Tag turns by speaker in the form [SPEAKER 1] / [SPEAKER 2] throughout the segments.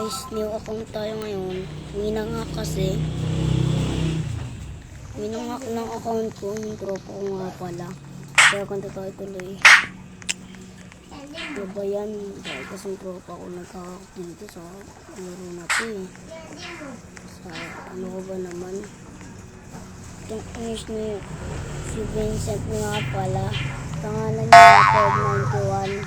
[SPEAKER 1] guys, new account tayo ngayon. Minangak kasi. Minangak ng account ko. Yung tropa ko nga pala. Kaya kung tayo tuloy. Ano ba yan? Dahil kasi yung tropa ko nagkakak dito sa laro na ito eh. Sa ano ko ba naman? Itong finish ni si Vincent nga pala. Pangalan niya Ted91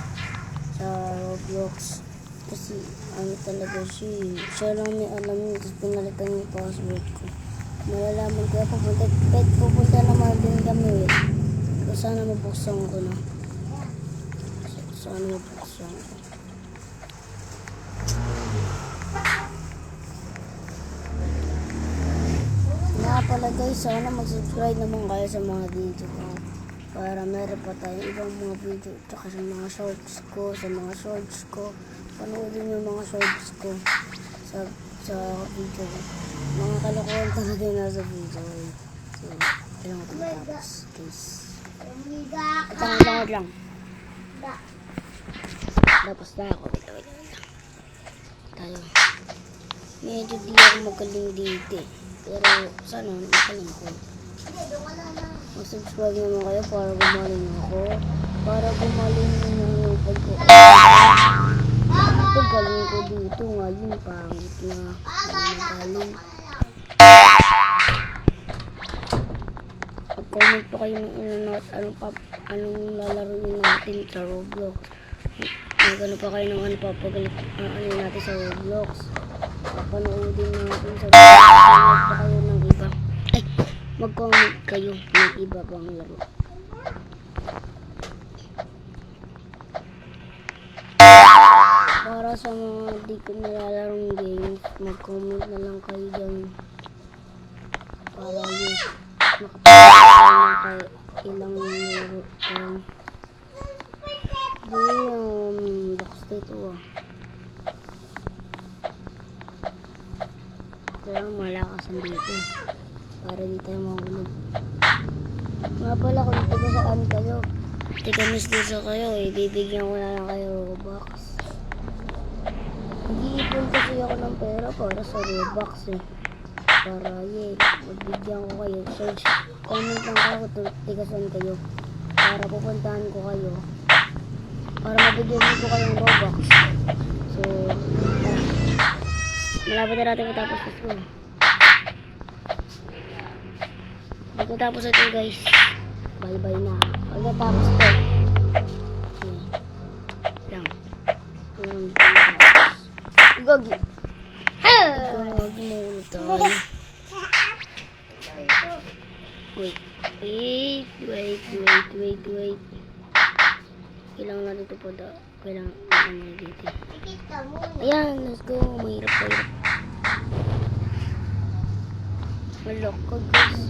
[SPEAKER 1] sa Roblox. Kasi ano talaga siya lang may alam niya, tapos pinalitan yung password ko. Malalaman ko pupunta naman din kami eh. Kaya sana mabuksan ko na. Sana mabuksan ko. Nga pala guys, sana mag-subscribe naman kayo sa mga video ko. Para meron pa tayong ibang mga video. Tsaka sa mga shorts ko. Panoodin yung mga shorts ko sa video ko. Mga kalokohan talaga yung nasa video ko. So, kailangan ko matapos. Guys. Itang lang. Tapos na ako. Wait lang. Tayo. Medyo di ako magaling dito eh. Pero sana magaling ko. Mag-subscribe naman kayo para gumaling ako. Para gumaling yung pag-ko. Ito galing ko dito ngayon. Pangit na. Galing. Mag-comment pa kayo ng anong lalaroin natin sa Roblox. Magano pa kayo ng ano natin sa Roblox. Papanoodin natin sa Roblox. Mag pa kayo ng iba. Mag-comment kayo ng iba pang laro. Para sa mga di ko nilalarong games, mag-comment na lang kayo dyan. Para yun, makapagpapalan kayo ilang laro. Backstate Kaya malakasan dito. Para di tayo mahulog. Nga pala kung taga saan kayo, taga mistiso kayo, bibigyan ko na lang kayo Robux. Nag-iipon kasi ako ng pera para sa Robux eh. Para magbigyan ko kayo. Search, comment lang ako taga saan kayo. Para pupuntahan ko kayo. Para mabigyan ko kayong Robux. So, malapit na natin matapos sa school. Pagkatapos ito guys, bye-bye na. Pagkatapos ito, lang. Gagi. Gagi mo ulit tayo. Wait. Kailangan natin ito po daw. Kailangan natin dito. Ayan, let's go. Mahirap. Malok ko guys.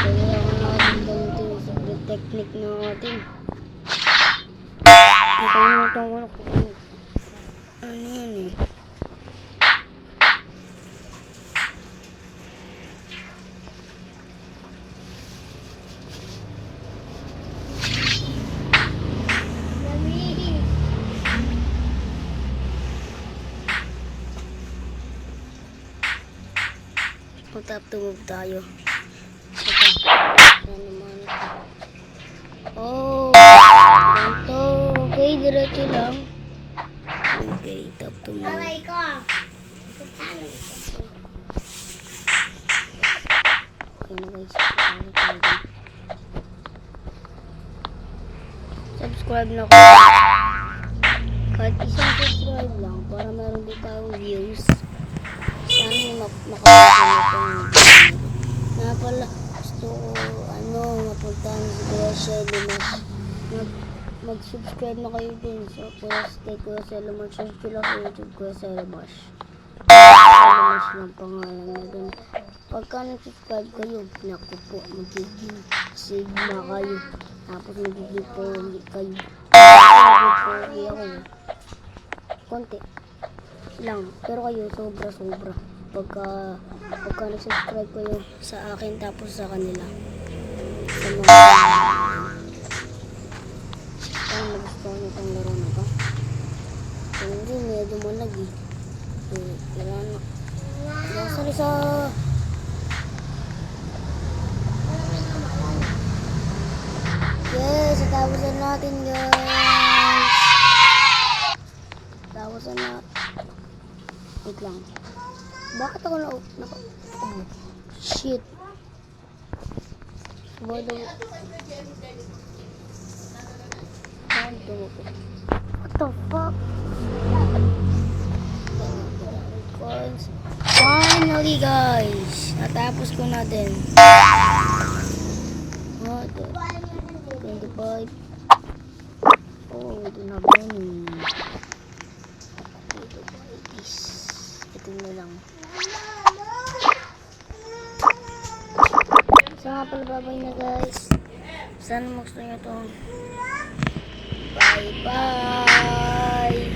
[SPEAKER 1] Kailangan natin ganito yung secret technique na natin. Nakalimutan ko na kung ano yun eh. Tap to move tayo. Oh, ganito. Okay, diretso lang. Okay, tap to move. Okay na guys. Subscribe na ko. Kahit isang subscribe lang para meron din tayong views. Sana makapagod na pala gusto ko mapuntahan si Kuya Selimas. Mag-subscribe na kayo din sa Kuya Selimas. Search ko lang sa YouTube Kuya Selimas. Selimas ng pangalan niya dun. Pagka nag-subscribe kayo, naku po, magiging sigma kayo. Tapos magiging pogi kayo. Pogi ako konti lang, pero kayo sobra pagka nag-subscribe kayo sa akin tapos sa kanila sa mga nagustuhan nyo itong laro na to. So hindi, medyo malag eh. Kailangan na. Nasa Lisa. Yes, natapusan natin guys. Natapusan na. Wait lang. Bakit ako oh, shit. What the fuck? Coins. Finally guys, natapos ko na din. What the 25. Oh, we don't have money. Ito na lang. So nga pala, babay na guys. Sana gusto nyo to. Bye bye.